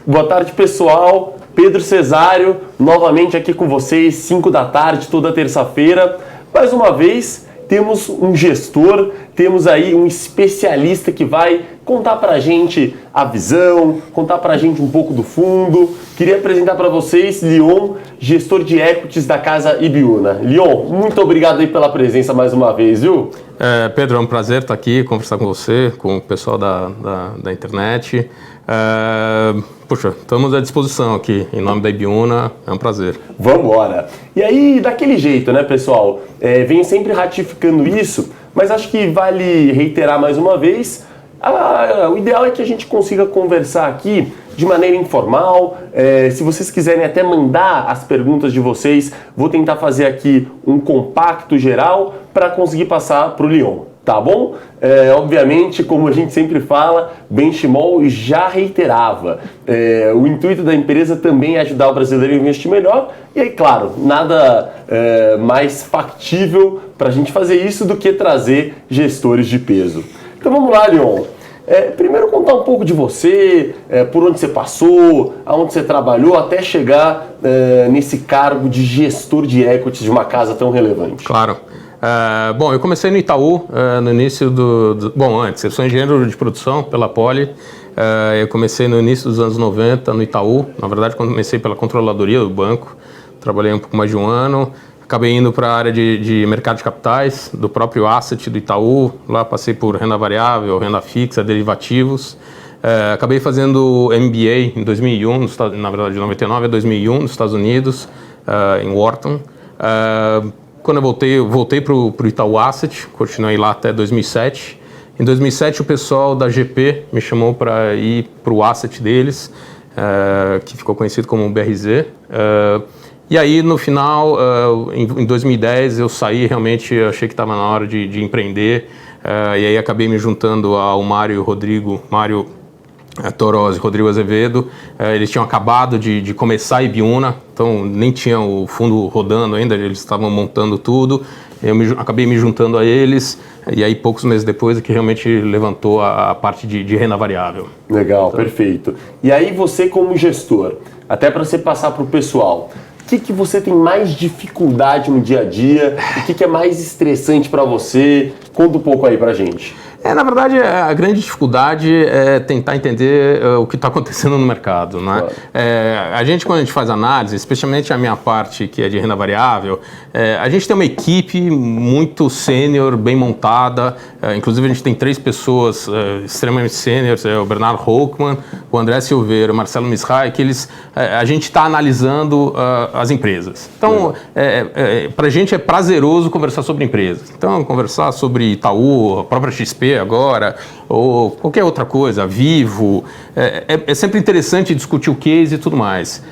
Boa tarde, pessoal. Pedro Cesário, novamente aqui com vocês, 5 da tarde, toda terça-feira. Mais uma vez, temos um gestor, temos aí um especialista que vai contar pra gente a visão, contar pra gente um pouco do fundo. Queria apresentar para vocês Leon, gestor de equities da Casa Ibiúna. Leon, muito obrigado aí pela presença mais uma vez, viu? Pedro, é um prazer estar aqui, conversar com você, com o pessoal da internet. Puxa, estamos à disposição aqui, em nome da Ibiúna, é um prazer. Vamos embora. E aí, daquele jeito, né, pessoal? Venho sempre ratificando isso, mas acho que vale reiterar mais uma vez. O ideal é que a gente consiga conversar aqui de maneira informal. Se vocês quiserem até mandar as perguntas de vocês, vou tentar fazer aqui um compacto geral para conseguir passar para o Leon. Tá bom? Obviamente, como a gente sempre fala, Benchimol já reiterava. O intuito da empresa também é ajudar o brasileiro a investir melhor. E aí, claro, nada mais factível para a gente fazer isso do que trazer gestores de peso. Então vamos lá, Leon. Primeiro contar um pouco de você, por onde você passou, aonde você trabalhou, até chegar nesse cargo de gestor de equities de uma casa tão relevante. Claro. Bom, eu comecei no Itaú, no início antes, eu sou engenheiro de produção pela Poli, eu comecei no início dos anos 90 no Itaú, na verdade comecei pela controladoria do banco, trabalhei um pouco mais de um ano, acabei indo para a área de mercado de capitais, do próprio asset do Itaú, lá passei por renda variável, renda fixa, derivativos, acabei fazendo MBA em 2001, na verdade de 99 a 2001, nos Estados Unidos, em Wharton. Quando eu voltei para o Itaú Asset, continuei lá até 2007. Em 2007, o pessoal da GP me chamou para ir para o asset deles, que ficou conhecido como BRZ. E aí, no final, em 2010, eu saí, realmente achei que estava na hora de empreender. E aí acabei me juntando ao Mário Toroz e Rodrigo Azevedo. Eles tinham acabado de começar a Ibiúna, então nem tinha o fundo rodando ainda, eles estavam montando tudo. Eu acabei me juntando a eles, e aí poucos meses depois é que realmente levantou a parte de renda variável. Legal, então, perfeito. E aí você como gestor, até para você passar para o pessoal, o que você tem mais dificuldade no dia a dia? O que é mais estressante para você? Conta um pouco aí para a gente. Na verdade, a grande dificuldade é tentar entender o que está acontecendo no mercado, né? Claro. A gente, quando a gente faz análise, especialmente a minha parte, que é de renda variável, a gente tem uma equipe muito sênior, bem montada, inclusive a gente tem 3 pessoas extremamente sêniores, o Bernardo Hochmann, o André Silveira, o Marcelo Misrai, que a gente está analisando as empresas. Então, para a gente é prazeroso conversar sobre empresas. Então, conversar sobre Itaú, a própria XP, agora, ou qualquer outra coisa, Vivo, é sempre interessante discutir o case e tudo mais.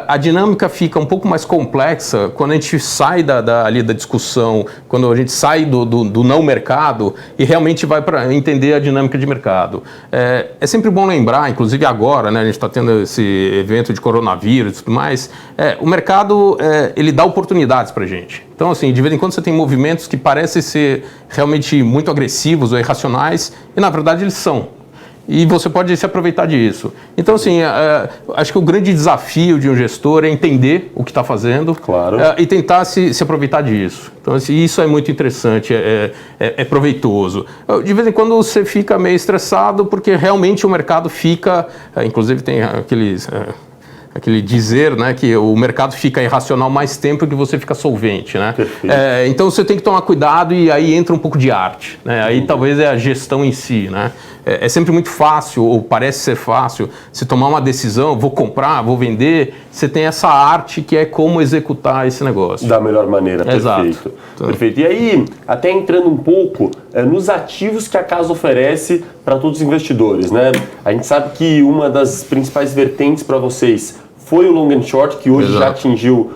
A dinâmica fica um pouco mais complexa quando a gente sai ali da discussão, quando a gente sai do não mercado e realmente vai para entender a dinâmica de mercado. É sempre bom lembrar, inclusive agora, né, a gente está tendo esse evento de coronavírus e tudo mais, o mercado ele dá oportunidades para a gente. Então, assim, de vez em quando você tem movimentos que parecem ser realmente muito agressivos ou irracionais e, na verdade, eles são. E você pode se aproveitar disso. Então, assim, acho que o grande desafio de um gestor é entender o que está fazendo, claro, e tentar se aproveitar disso. Então, assim, isso é muito interessante, é proveitoso. De vez em quando você fica meio estressado porque realmente o mercado fica... Inclusive tem aquele dizer, né, que o mercado fica irracional mais tempo que você fica solvente, né? Então você tem que tomar cuidado e aí entra um pouco de arte, né? Aí talvez é a gestão em si, né? É sempre muito fácil, ou parece ser fácil, se tomar uma decisão, vou comprar, vou vender, você tem essa arte que é como executar esse negócio. Da melhor maneira, Exato. Perfeito. Então, perfeito. E aí, até entrando um pouco nos ativos que a casa oferece para todos os investidores, né? A gente sabe que uma das principais vertentes para vocês foi o long and short, que hoje já atingiu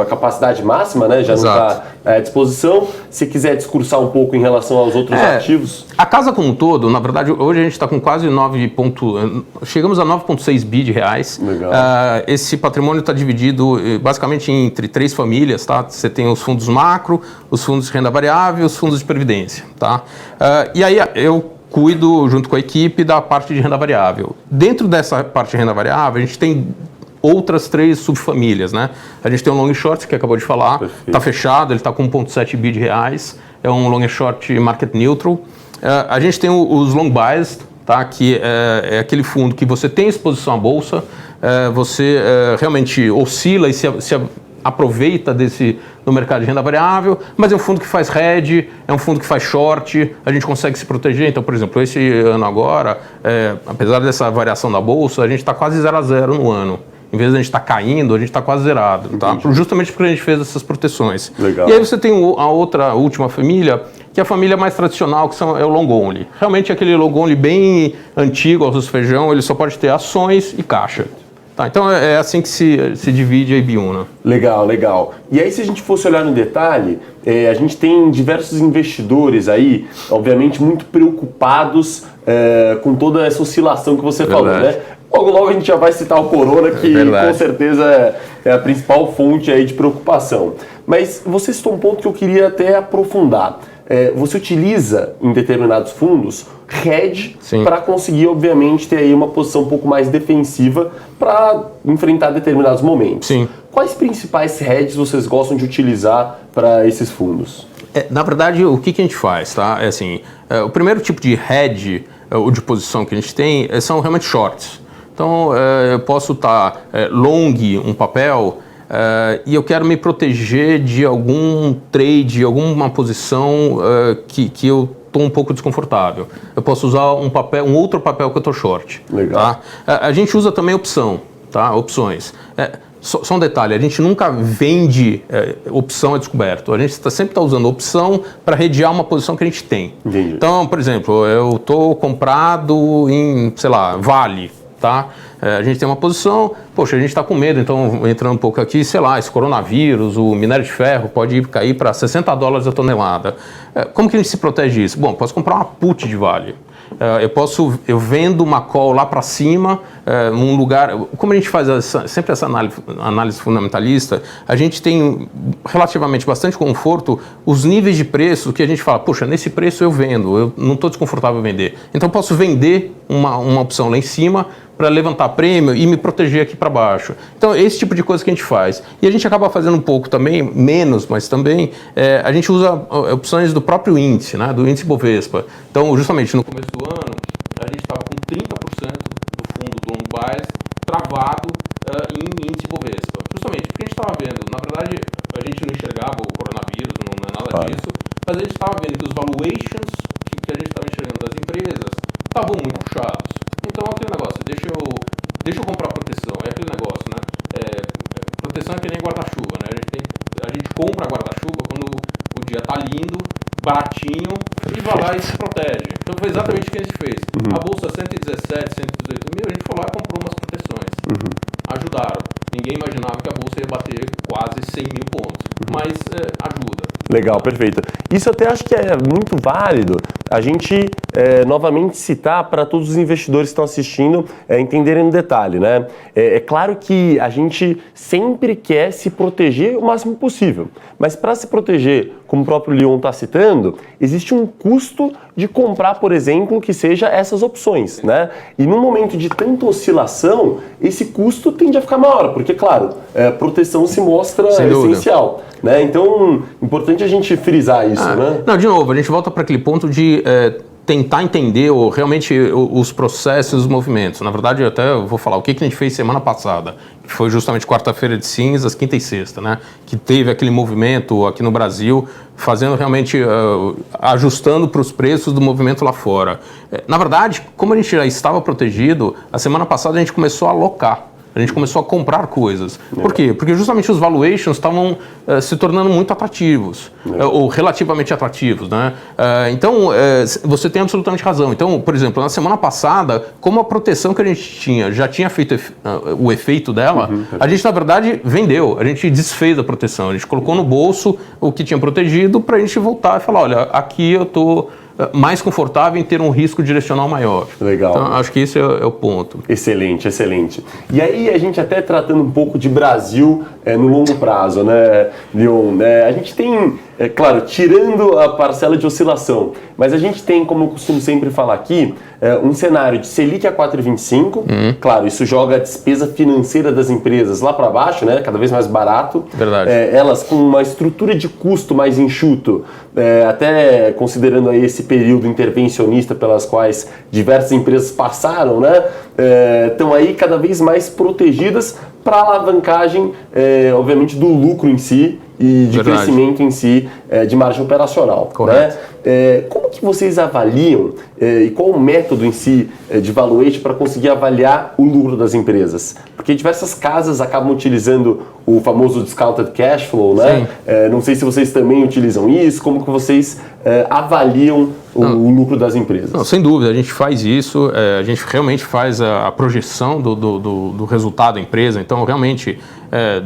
a capacidade máxima, né? Já não está à disposição. Se quiser discursar um pouco em relação aos outros ativos. A casa como um todo, na verdade, hoje a gente está com quase chegamos a 9,6 bi de reais. Legal. Esse patrimônio está dividido basicamente entre 3 famílias, tá? Você tem os fundos macro, os fundos de renda variável e os fundos de previdência, tá? E aí eu cuido, junto com a equipe, da parte de renda variável. Dentro dessa parte de renda variável, a gente tem outras 3 subfamílias, né? A gente tem o long short, que acabou de falar, está fechado, ele está com 1,7 bi de reais, é um long short market neutral. A gente tem os long biased, tá? Que é aquele fundo que você tem exposição à bolsa, você realmente oscila e se aproveita no mercado de renda variável, mas é um fundo que faz hedge, é um fundo que faz short, a gente consegue se proteger. Então, por exemplo, esse ano agora, apesar dessa variação da bolsa, a gente está quase 0 a 0 no ano. Em vez de a gente estar caindo, a gente está quase zerado, tá? Justamente porque a gente fez essas proteções. Legal. E aí você tem a última família, que é a família mais tradicional, que é o long only. Realmente aquele long only bem antigo, arroz feijão, ele só pode ter ações e caixa. Tá, então é assim que se divide a Ibiúna. Legal, legal. E aí se a gente fosse olhar no detalhe, a gente tem diversos investidores aí, obviamente muito preocupados com toda essa oscilação que você falou, né? Logo a gente já vai citar o Corona, que com certeza é a principal fonte aí de preocupação. Mas você citou um ponto que eu queria até aprofundar. Você utiliza em determinados fundos hedge para conseguir, obviamente, ter aí uma posição um pouco mais defensiva para enfrentar determinados momentos. Sim. Quais principais hedges vocês gostam de utilizar para esses fundos? Na verdade, o que a gente faz, tá? O primeiro tipo de hedge ou de posição que a gente tem são realmente shorts. Então, eu posso estar long um papel e eu quero me proteger de algum trade, alguma posição que eu estou um pouco desconfortável. Eu posso usar um outro papel que eu estou short. Legal. Tá? A gente usa também opção, tá? Opções. Só um detalhe, a gente nunca vende opção a descoberto. A gente sempre está usando opção para redear uma posição que a gente tem. Entendi. Então, por exemplo, eu estou comprado em, sei lá, Vale. Tá? A gente tem uma posição, poxa, a gente está com medo, então entrando um pouco aqui, sei lá, esse coronavírus, o minério de ferro pode cair para $60 a tonelada. Como que a gente se protege disso? Bom, posso comprar uma put de Vale. Eu vendo uma call lá para cima, num lugar. Como a gente faz sempre essa análise fundamentalista, a gente tem relativamente bastante conforto os níveis de preço que a gente fala, poxa, nesse preço eu vendo, eu não estou desconfortável em vender. Então eu posso vender uma opção lá em cima para levantar prêmio e me proteger aqui para baixo. Então, esse tipo de coisa que a gente faz. E a gente acaba fazendo um pouco também, menos, mas também, a gente usa opções do próprio índice, né, do índice Bovespa. Então, justamente no começo do ano, a gente estava com 30% do fundo do long bias travado em índice Bovespa. Justamente porque a gente estava vendo, na verdade, a gente não enxergava o coronavírus, não é nada disso, mas a gente estava vendo que os valuations que a gente estava enxergando das empresas estavam muito puxados. Então, aquele negócio, deixa eu comprar proteção, é aquele negócio, né? Proteção é que nem guarda-chuva, né? A gente compra guarda-chuva quando o dia tá lindo, baratinho, e vai lá e se protege. Então, foi exatamente o que a gente fez. A bolsa 117, 118 mil, a gente foi lá e comprou umas proteções. Ajudaram. Ninguém imaginava que a bolsa ia bater quase 100 mil pontos, mas ajuda. Legal, perfeito. Isso até acho que é muito válido a gente novamente citar para todos os investidores que estão assistindo entenderem no detalhe, né? É claro que a gente sempre quer se proteger o máximo possível, mas para se proteger, como o próprio Leon está citando, existe um custo de comprar, por exemplo, que seja essas opções, né? E no momento de tanta oscilação, esse custo tende a ficar maior, porque, claro, proteção se mostra essencial, né? Então, importante a gente frisar isso, né? Não, de novo, a gente volta para aquele ponto de tentar entender realmente os processos, os movimentos. Na verdade, eu até vou falar o que a gente fez semana passada, que foi justamente quarta-feira de cinzas, quinta e sexta, né? Que teve aquele movimento aqui no Brasil, fazendo realmente, ajustando para os preços do movimento lá fora. Na verdade, como a gente já estava protegido, a semana passada a gente começou a alocar. A gente começou a comprar coisas. Por quê? Porque justamente os valuations estavam se tornando muito atrativos, ou relativamente atrativos, né? Então, você tem absolutamente razão. Então, por exemplo, na semana passada, como a proteção que a gente tinha já tinha feito o efeito dela, a gente, na verdade, vendeu. A gente desfez a proteção. A gente colocou no bolso o que tinha protegido para a gente voltar e falar, olha, aqui eu estou mais confortável em ter um risco direcional maior. Legal. Então, acho que esse é o ponto. Excelente, excelente. E aí, a gente até tratando um pouco de Brasil no longo prazo, né, Leon? A gente tem claro, tirando a parcela de oscilação, mas a gente tem, como eu costumo sempre falar aqui, um cenário de Selic a 4,25, claro, isso joga a despesa financeira das empresas lá para baixo, né, cada vez mais barato. Verdade. Elas com uma estrutura de custo mais enxuto, até considerando aí esse período intervencionista pelas quais diversas empresas passaram, né, estão aí cada vez mais protegidas para a alavancagem, obviamente, do lucro em si e de crescimento em si, de margem operacional. Correto. Né? Como que vocês avaliam e qual o método em si de valuation para conseguir avaliar o lucro das empresas? Porque diversas casas acabam utilizando o famoso discounted cash flow, né? Não sei se vocês também utilizam isso, como que vocês avaliam o lucro das empresas? Não, sem dúvida, a gente faz isso, a gente realmente faz a projeção do resultado da empresa, então realmente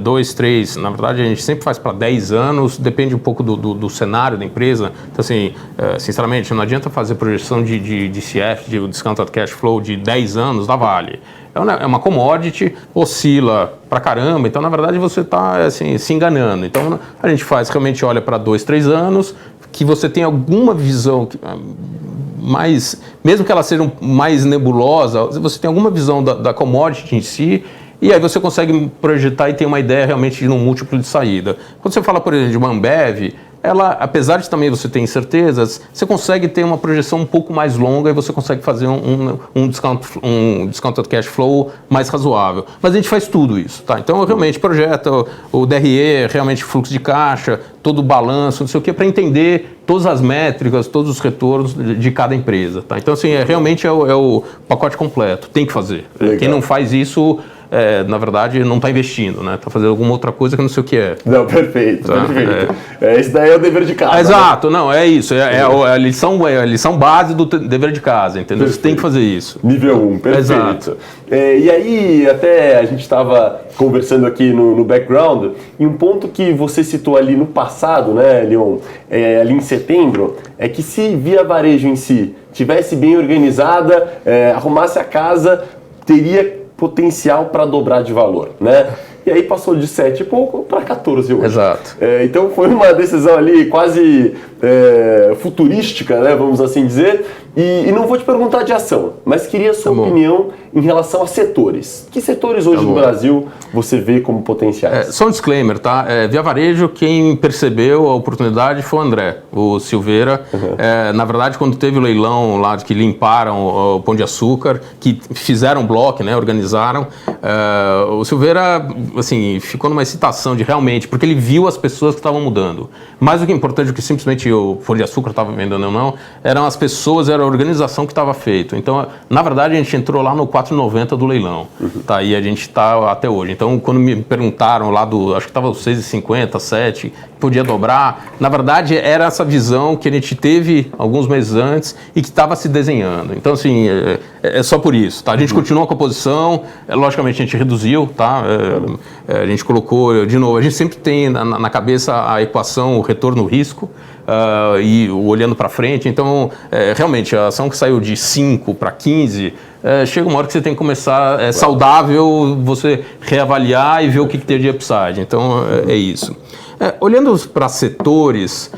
2, 3, na verdade a gente sempre faz para 10 anos, depende um pouco do cenário da empresa, então assim, sinceramente, não adianta fazer projeção de DCF, de Discounted Cash Flow de 10 anos da Vale. É uma commodity, oscila pra caramba, então na verdade você está assim, se enganando. Então a gente realmente olha para 2, 3 anos, que você tem alguma visão mais, mesmo que ela seja mais nebulosa, você tem alguma visão da commodity em si, e aí você consegue projetar e ter uma ideia realmente de um múltiplo de saída. Quando você fala, por exemplo, de uma Ambev, ela, apesar de também você ter incertezas, você consegue ter uma projeção um pouco mais longa e você consegue fazer um discounted cash flow mais razoável. Mas a gente faz tudo isso, tá? Então, eu realmente projeto o DRE, realmente fluxo de caixa, todo o balanço, não sei o que, para entender todas as métricas, todos os retornos de cada empresa, tá? Então, assim, realmente é o pacote completo, tem que fazer. Legal. Quem não faz isso, na verdade, não está investindo, né? Está fazendo alguma outra coisa que não sei o que é. Não, perfeito, tá? Perfeito. Esse daí é o dever de casa. Exato, né? Não, é isso. É a lição base do dever de casa, entendeu? Perfeito. Você tem que fazer isso. Nível 1, perfeito. Exato. E aí, até a gente estava conversando aqui no background, e um ponto que você citou ali no passado, né, Leon, ali em setembro, é que se Via Varejo em si tivesse bem organizada, arrumasse a casa, teria potencial para dobrar de valor, né? E aí passou de 7 e pouco para 14 hoje. Exato. Então foi uma decisão ali quase futurística, né, vamos assim dizer. E não vou te perguntar de ação, mas queria a sua opinião em relação a setores. Que setores hoje no Brasil você vê como potenciais? Só um disclaimer, tá? Via Varejo, quem percebeu a oportunidade foi o André, o Silveira. Na verdade, quando teve o leilão lá, que limparam o Pão de Açúcar, que fizeram bloco, né, organizaram, o Silveira, assim, ficou numa excitação de realmente, porque ele viu as pessoas que estavam mudando. Mais do que importante do que simplesmente o Pão de Açúcar estava vendendo ou não, eram as pessoas, era a organização que estava feito. Então, na verdade, a gente entrou lá no 4,90 do leilão, tá? E a gente está até hoje. Então, quando me perguntaram lá acho que estava 6,50, 7, podia dobrar, na verdade, era essa visão que a gente teve alguns meses antes e que estava se desenhando. Então, assim, é só por isso, tá? A gente continua com a posição, logicamente a gente reduziu, tá? A gente colocou, de novo, a gente sempre tem na cabeça a equação, o retorno-risco, e olhando para frente. Então, realmente, a ação que saiu de 5 para 15, chega uma hora que você tem que começar, saudável, você reavaliar e ver o que tem de upside. Então, é isso. Olhando para setores,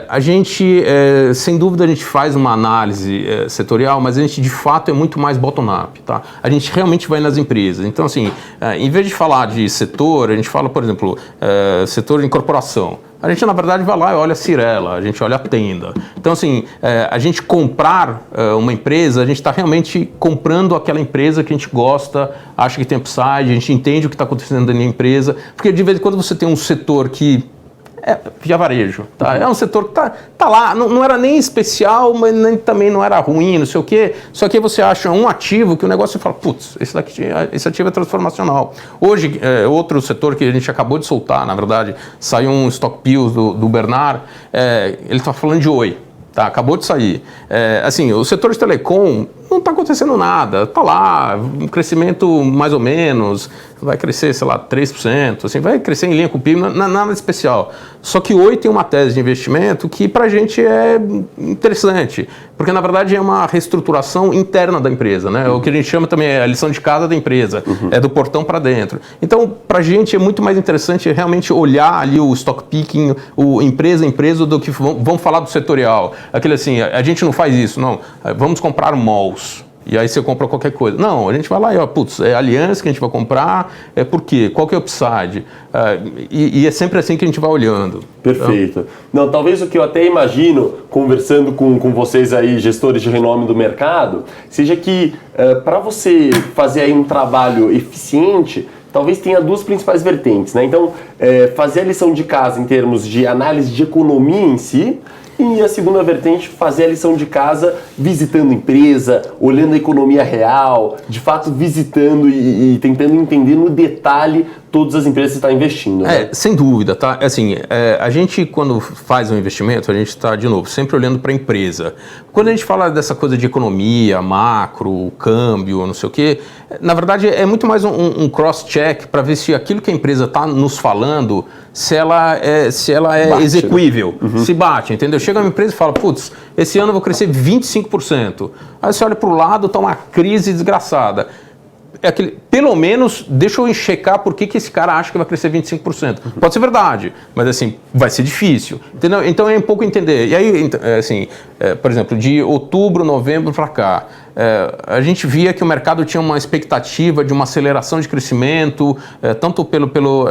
a gente, sem dúvida, a gente faz uma análise setorial, mas a gente, de fato, é muito mais bottom-up, tá? A gente realmente vai nas empresas. Então, assim, em vez de falar de setor, a gente fala, por exemplo, setor de incorporação. A gente, na verdade, vai lá e olha a Cyrela, a gente olha a Tenda. Então, assim, a gente comprar uma empresa, a gente está realmente comprando aquela empresa que a gente gosta, acha que tem upside, a gente entende o que está acontecendo na empresa, porque de vez em quando você tem um setor que Via Varejo, tá? É um setor que tá lá, não era nem especial, mas também não era ruim, não sei o quê. Só que aí você acha um ativo que o negócio fala, putz, esse ativo é transformacional. Hoje, outro setor que a gente acabou de soltar, na verdade, saiu um stock pills do Bernard, ele está falando de Oi. Tá, acabou de sair. Assim, o setor de telecom não está acontecendo nada. Está lá, um crescimento mais ou menos. vai crescer, sei lá, 3%, assim, vai crescer em linha com o PIB, nada especial. Só que Oi tem uma tese de investimento que para a gente é interessante, porque na verdade é uma reestruturação interna da empresa, né? O que a gente chama também é a lição de casa da empresa, é do portão para dentro. Então, para a gente é muito mais interessante realmente olhar ali o stock picking, o empresa a empresa, do que vamos falar do setorial. Aquele assim, a gente não faz isso, não. Vamos comprar malls. E aí você compra qualquer coisa. Não, a gente vai lá e, ó, putz, é Aliança que a gente vai comprar, por quê? Qual que é o upside? E é sempre assim que a gente vai olhando. Perfeito. Não, talvez o que eu até imagino, conversando com vocês aí, gestores de renome do mercado, seja que para você fazer aí um trabalho eficiente, talvez tenha duas principais vertentes, né? Então, fazer a lição de casa em termos de análise de economia em si, e a segunda vertente, fazer a lição de casa visitando empresa, olhando a economia real, de fato visitando e tentando entender no detalhe todas as empresas que estão investindo. Né? Sem dúvida, tá? Assim, a gente quando faz um investimento, a gente está, de novo, sempre olhando para a empresa. Quando a gente fala dessa coisa de economia, macro, câmbio, não sei o quê, na verdade é muito mais um cross-check para ver se aquilo que a empresa está nos falando, se ela é Bate, execuível, né? se bate, entendeu? Chega uma empresa e fala, putz, esse ano eu vou crescer 25%. Aí você olha para o lado, está uma crise desgraçada. Pelo menos, deixa eu checar por que esse cara acha que vai crescer 25%. Pode ser verdade, mas assim, vai ser difícil. Entendeu? Então é um pouco entender. E aí, assim, por exemplo, de outubro, novembro para cá, a gente via que o mercado tinha uma expectativa de uma aceleração de crescimento, tanto pelo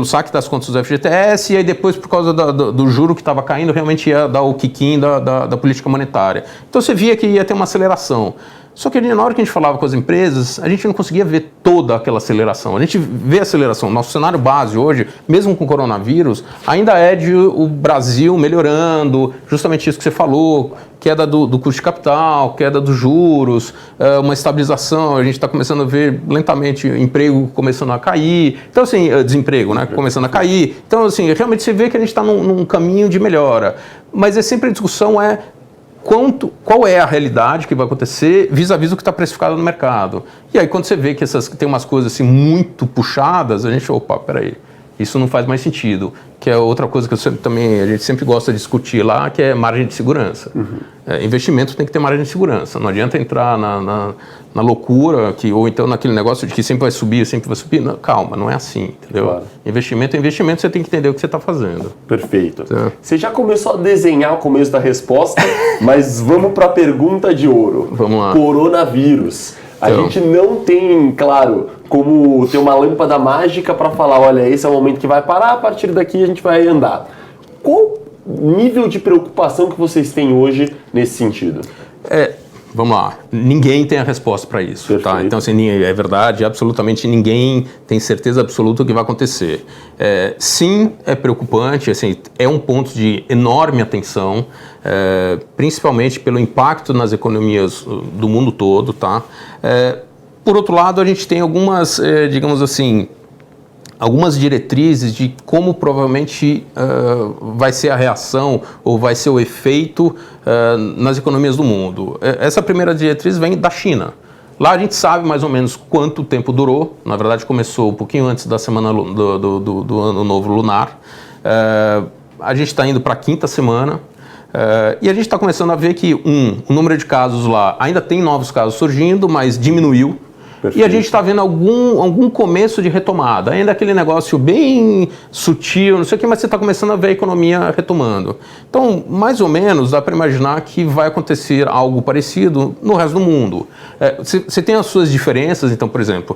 saque das contas do FGTS, e aí depois, por causa do juro que estava caindo, realmente ia dar o quiquinho da política monetária. Então você via que ia ter uma aceleração. Só que na hora que a gente falava com as empresas, a gente não conseguia ver toda aquela aceleração. A gente vê a aceleração. Nosso cenário base hoje, mesmo com o coronavírus, ainda é de o Brasil melhorando, justamente isso que você falou, queda do custo de capital, queda dos juros, uma estabilização. A gente está começando a ver lentamente emprego começando a cair. Então, assim, desemprego, né, começando a cair. Então, assim, realmente você vê que a gente está num caminho de melhora. Mas sempre a discussão qual é a realidade que vai acontecer vis-à-vis o que está precificado no mercado. E aí quando você vê que tem umas coisas assim muito puxadas, a gente, peraí, isso não faz mais sentido. Que é outra coisa que a gente sempre gosta de discutir lá, que é margem de segurança. Investimento tem que ter margem de segurança. Não adianta entrar na loucura, ou então naquele negócio de que sempre vai subir. Não, calma, não é assim, entendeu? Claro. Investimento é investimento, você tem que entender o que você está fazendo. Perfeito. Você já começou a desenhar o começo da resposta, mas vamos para a pergunta de ouro. Vamos lá. Coronavírus. A gente não tem, claro, como ter uma lâmpada mágica para falar, olha, esse é o momento que vai parar, a partir daqui a gente vai andar. Qual nível de preocupação que vocês têm hoje nesse sentido? Vamos lá, ninguém tem a resposta para isso, tá? Então, assim, é verdade, absolutamente ninguém tem certeza absoluta do que vai acontecer. Sim, é preocupante, assim, é um ponto de enorme atenção, principalmente pelo impacto nas economias do mundo todo, tá? Por outro lado, a gente tem algumas, digamos assim, algumas diretrizes de como provavelmente vai ser a reação ou vai ser o efeito nas economias do mundo. Essa primeira diretriz vem da China. Lá a gente sabe mais ou menos quanto tempo durou. Na verdade, começou um pouquinho antes da semana do Ano Novo Lunar. A gente está indo para a quinta semana. E a gente está começando a ver que, o número de casos lá, ainda tem novos casos surgindo, mas diminuiu. Perfeito. E a gente está vendo algum começo de retomada, ainda aquele negócio bem sutil, não sei o que, mas você está começando a ver a economia retomando. Então, mais ou menos, dá para imaginar que vai acontecer algo parecido no resto do mundo. Você tem as suas diferenças, então, por exemplo,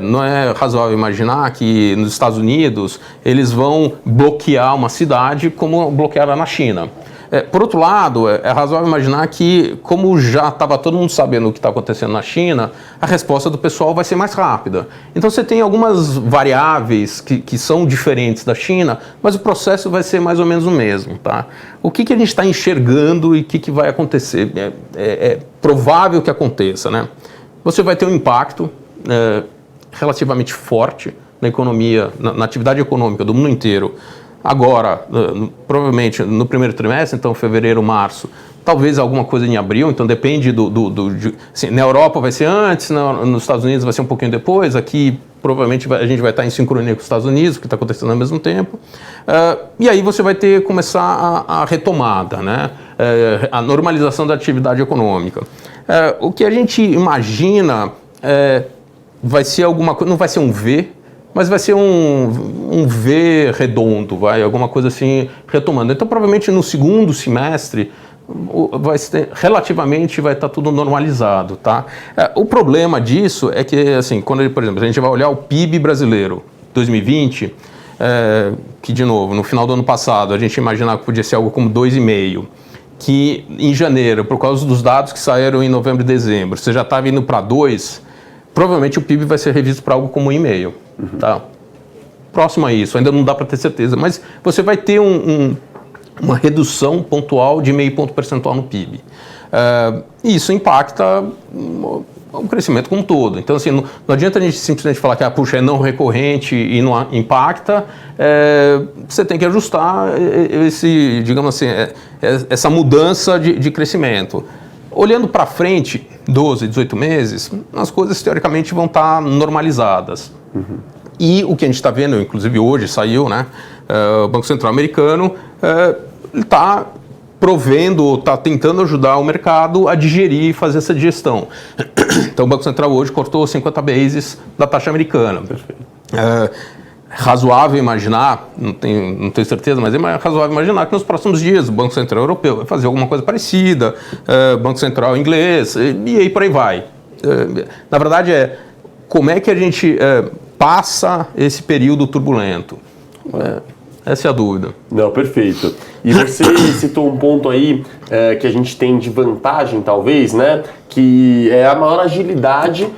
não é razoável imaginar que nos Estados Unidos eles vão bloquear uma cidade como bloquearam na China. Por outro lado, é razoável imaginar que, como já estava todo mundo sabendo o que está acontecendo na China, a resposta do pessoal vai ser mais rápida. Então você tem algumas variáveis que são diferentes da China, mas o processo vai ser mais ou menos o mesmo. Tá? O que a gente está enxergando e o que vai acontecer? É provável que aconteça. Né? Você vai ter um impacto relativamente forte na economia, na atividade econômica do mundo inteiro. Agora, provavelmente no primeiro trimestre, então fevereiro, março, talvez alguma coisa em abril, então depende assim, na Europa vai ser antes, nos Estados Unidos vai ser um pouquinho depois, aqui provavelmente a gente vai estar em sincronia com os Estados Unidos, que está acontecendo ao mesmo tempo, e aí você vai começar a retomada, né? A normalização da atividade econômica. O que a gente imagina vai ser alguma coisa, não vai ser um V, mas vai ser um V redondo, alguma coisa assim retomando. Então, provavelmente no segundo semestre, relativamente vai estar tudo normalizado, tá? O problema disso é que, assim, quando, por exemplo, a gente vai olhar o PIB brasileiro 2020, que, de novo, no final do ano passado, a gente imaginava que podia ser algo como 2,5%, que em janeiro, por causa dos dados que saíram em novembro e dezembro, você já estava indo para 2%, provavelmente o PIB vai ser revisto para algo como 1,5%. Tá? Próximo a isso, ainda não dá para ter certeza, mas você vai ter uma redução pontual de 0,5 ponto percentual no PIB. E isso impacta o crescimento como um todo. Então, assim, não adianta a gente simplesmente falar que puxa, é não recorrente e não impacta. Você tem que ajustar digamos assim, essa mudança de crescimento. Olhando para frente, 12, 18 meses, as coisas teoricamente vão estar normalizadas. E o que a gente está vendo, inclusive hoje saiu, né? O Banco Central americano está provendo, está tentando ajudar o mercado a digerir e fazer essa digestão. Então o Banco Central hoje cortou 50 bases da taxa americana. Razoável imaginar, não tenho certeza, mas é razoável imaginar que nos próximos dias o Banco Central Europeu vai fazer alguma coisa parecida, Banco Central inglês, e aí por aí vai. Na verdade, como é que a gente passa esse período turbulento? Essa é a dúvida. Não, perfeito. E você citou um ponto aí que a gente tem de vantagem, talvez, né? Que é a maior agilidade,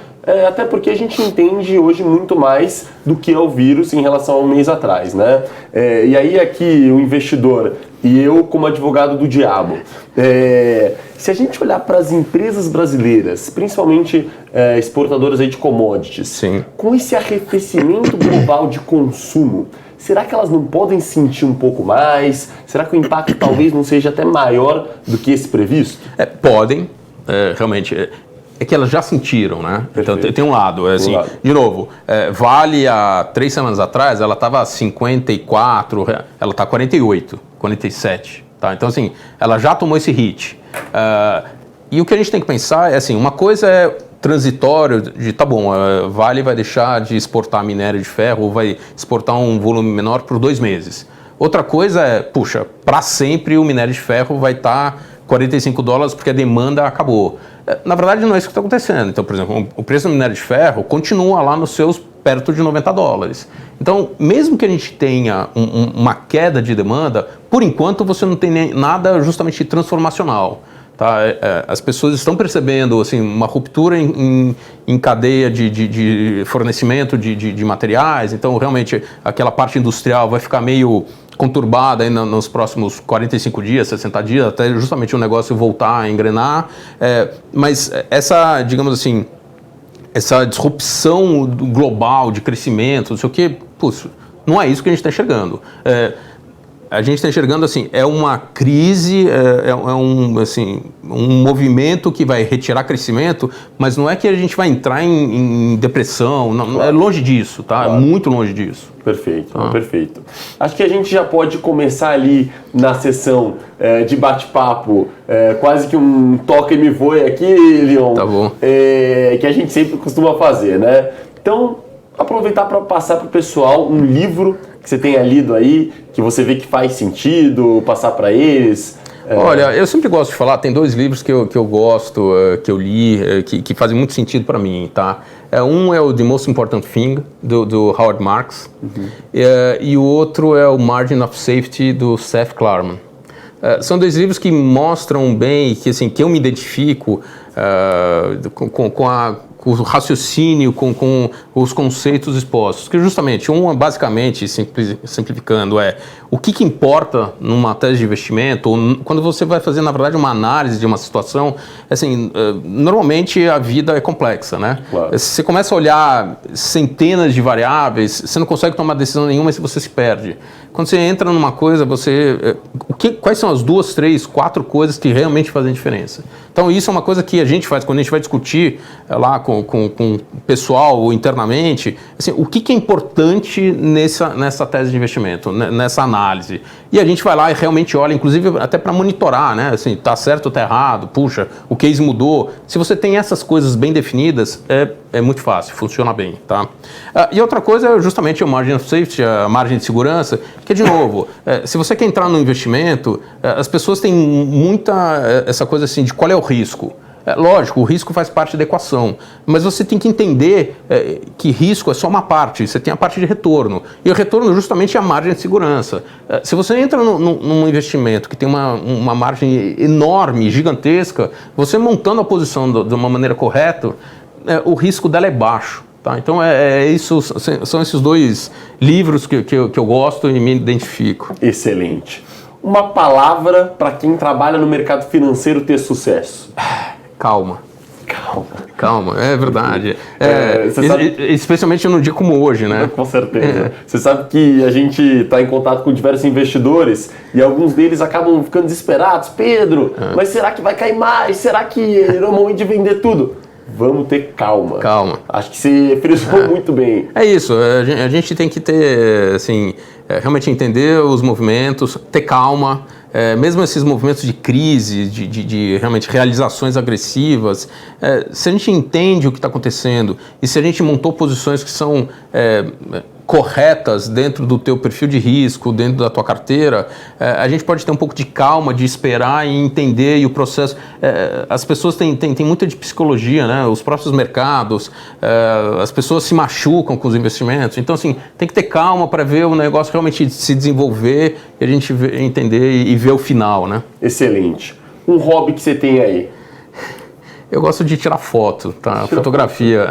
até porque a gente entende hoje muito mais do que é o vírus em relação a um mês atrás, né? E aí aqui o investidor e eu como advogado do diabo, se a gente olhar para as empresas brasileiras, principalmente exportadoras aí de commodities, sim, com esse arrefecimento global de consumo, será que elas não podem sentir um pouco mais? Será que o impacto talvez não seja até maior do que esse previsto? Podem, realmente. É que elas já sentiram, né? Perfeito. Então tem um lado, assim, de novo, Vale há 3 semanas atrás, ela estava 54, ela está 48, 47, tá? Então assim, ela já tomou esse hit. E o que a gente tem que pensar é assim, uma coisa é transitório de, tá bom, Vale vai deixar de exportar minério de ferro ou vai exportar um volume menor por 2 meses. Outra coisa é, puxa, para sempre o minério de ferro vai estar $45 porque a demanda acabou. Na verdade, não é isso que está acontecendo. Então, por exemplo, o preço do minério de ferro continua lá nos seus perto de $90. Então, mesmo que a gente tenha uma queda de demanda, por enquanto você não tem nada justamente transformacional. Tá? As pessoas estão percebendo assim, uma ruptura em cadeia de fornecimento de materiais, então realmente aquela parte industrial vai ficar meio conturbada aí nos próximos 45 dias, 60 dias, até justamente o negócio voltar a engrenar, mas essa, digamos assim, essa disrupção global de crescimento, não sei o quê, puxa, não é isso que a gente está enxergando. A gente está enxergando assim, é uma crise, um movimento que vai retirar crescimento, mas não é que a gente vai entrar em depressão, não, claro. É longe disso, tá? Claro. É muito longe disso. Perfeito, perfeito. Acho que a gente já pode começar ali na sessão de bate-papo, quase que um toque me voe aqui, Leon, tá bom. Que a gente sempre costuma fazer, né? Então, aproveitar para passar para o pessoal um livro que você tenha lido aí, que você vê que faz sentido, passar para eles. Olha, eu sempre gosto de falar, tem 2 livros que eu gosto, que eu li, que fazem muito sentido para mim, tá? Um é o The Most Important Thing, do Howard Marks, e o outro é o Margin of Safety, do Seth Klarman. São 2 livros que mostram bem, que eu me identifico com o raciocínio, com os conceitos expostos, que justamente, basicamente, simplificando, o que importa numa tese de investimento, ou quando você vai fazer, na verdade, uma análise de uma situação, assim, normalmente a vida é complexa, né? Claro. Você começa a olhar centenas de variáveis, você não consegue tomar decisão nenhuma se você se perde. quando você entra numa coisa, quais são as 2, 3, 4 coisas que realmente fazem diferença? Então, isso é uma coisa que a gente faz quando a gente vai discutir lá com o pessoal ou internamente, assim, o que é importante nessa tese de investimento, nessa análise. E a gente vai lá e realmente olha, inclusive até para monitorar, né? Assim, tá certo ou tá errado, puxa, o case mudou. Se você tem essas coisas bem definidas, é muito fácil, funciona bem, tá? E outra coisa é justamente o margin of safety, a margem de segurança, que de novo, se você quer entrar no investimento, as pessoas têm muita essa coisa assim de qual é o risco. Lógico, o risco faz parte da equação, mas você tem que entender que risco é só uma parte, você tem a parte de retorno, e o retorno justamente é a margem de segurança. Se você entra num investimento que tem uma margem enorme, gigantesca, você montando a posição de uma maneira correta, o risco dela é baixo. Tá? Então, são esses 2 livros que eu gosto e me identifico. Excelente. Uma palavra para quem trabalha no mercado financeiro ter sucesso. Calma. Calma, é verdade. Sabe... Especialmente num dia como hoje, né? Com certeza. Você sabe que a gente está em contato com diversos investidores e alguns deles acabam ficando desesperados. Pedro, mas será que vai cair mais? Será que não vão de vender tudo? Vamos ter calma. Calma. Acho que você frisou muito bem. É isso, a gente tem que ter, assim, realmente entender os movimentos, ter calma, mesmo esses movimentos de crise, de realmente realizações agressivas, se a gente entende o que está acontecendo e se a gente montou posições que são corretas dentro do teu perfil de risco, dentro da tua carteira, a gente pode ter um pouco de calma, de esperar e entender e o processo. As pessoas têm muita de psicologia, né? Os próprios mercados, as pessoas se machucam com os investimentos. Então, assim, tem que ter calma para ver o negócio realmente se desenvolver e a gente entender e ver o final, né? Excelente. Um hobby que você tem aí? Eu gosto de tirar foto, tá? Fotografia,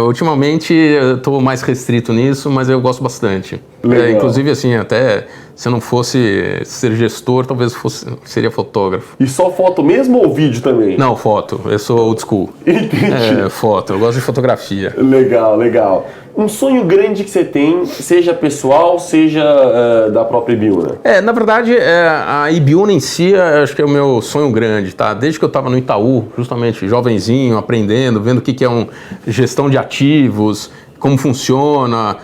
ultimamente eu estou mais restrito nisso, mas eu gosto bastante. Inclusive, assim, até se eu não fosse ser gestor, talvez seria fotógrafo. E só foto mesmo ou vídeo também? Não, foto. Eu sou old school. Entendi. Foto. Eu gosto de fotografia. Legal. Um sonho grande que você tem, seja pessoal, seja da própria Ibiúna? Na verdade, a Ibiúna em si, acho que é o meu sonho grande, tá? Desde que eu estava no Itaú, justamente jovenzinho, aprendendo, vendo o que é gestão de ativos, como funciona,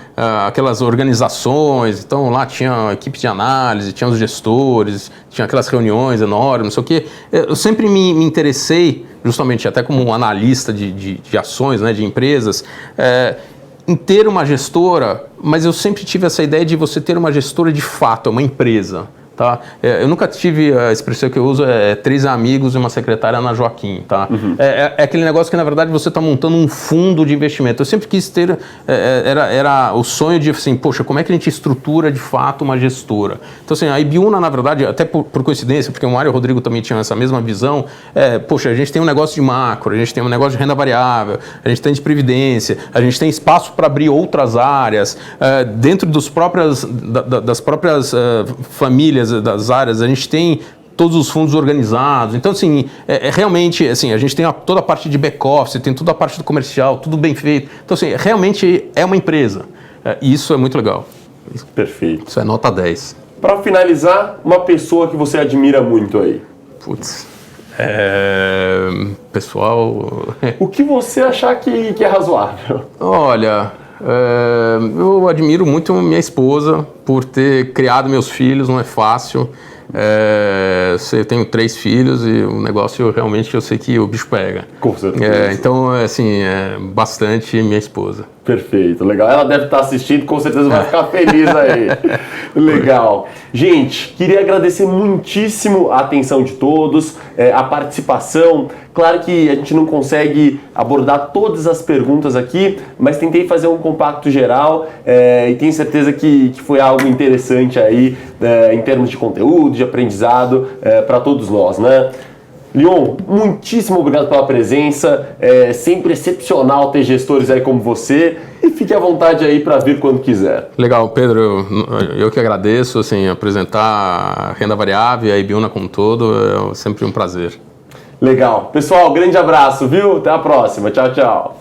aquelas organizações. Então lá tinha a equipe de análise, tinha os gestores, tinha aquelas reuniões enormes, não sei o quê. Eu sempre me interessei, justamente até como um analista de ações, né, de empresas, em ter uma gestora, mas eu sempre tive essa ideia de você ter uma gestora de fato, uma empresa. Tá? Eu nunca tive, a expressão que eu uso 3 amigos e uma secretária na Joaquim. Tá? Uhum. É aquele negócio que, na verdade, você está montando um fundo de investimento. Eu sempre quis ter, era o sonho de, assim, poxa, como é que a gente estrutura, de fato, uma gestora? Então, assim, a Ibiúna, na verdade, até por coincidência, porque o Mário e o Rodrigo também tinham essa mesma visão, poxa, a gente tem um negócio de macro, a gente tem um negócio de renda variável, a gente tem de previdência, a gente tem espaço para abrir outras áreas, dentro das próprias famílias, das áreas, a gente tem todos os fundos organizados. Então, assim, realmente, assim, a gente tem toda a parte de back-office, tem toda a parte do comercial, tudo bem feito. Então, assim, realmente é uma empresa. E isso é muito legal. Perfeito. Isso é nota 10. Para finalizar, uma pessoa que você admira muito aí? Putz. Pessoal... O que você achar que é razoável? Olha... eu admiro muito minha esposa por ter criado meus filhos, não é fácil. Eu tenho 3 filhos e o negócio realmente eu sei que o bicho pega. Com certeza. Então, assim, bastante minha esposa. Perfeito, legal. Ela deve estar assistindo, com certeza vai ficar feliz aí. Legal. Gente, queria agradecer muitíssimo a atenção de todos, a participação. Claro que a gente não consegue abordar todas as perguntas aqui, mas tentei fazer um compacto geral e tenho certeza que foi algo interessante aí em termos de conteúdo, de aprendizado para todos nós, né? Leon, muitíssimo obrigado pela presença, é sempre excepcional ter gestores aí como você e fique à vontade aí para vir quando quiser. Legal, Pedro, eu que agradeço, assim, apresentar a renda variável e a Ibiúna como um todo, é sempre um prazer. Legal, pessoal, grande abraço, viu? Até a próxima, tchau, tchau.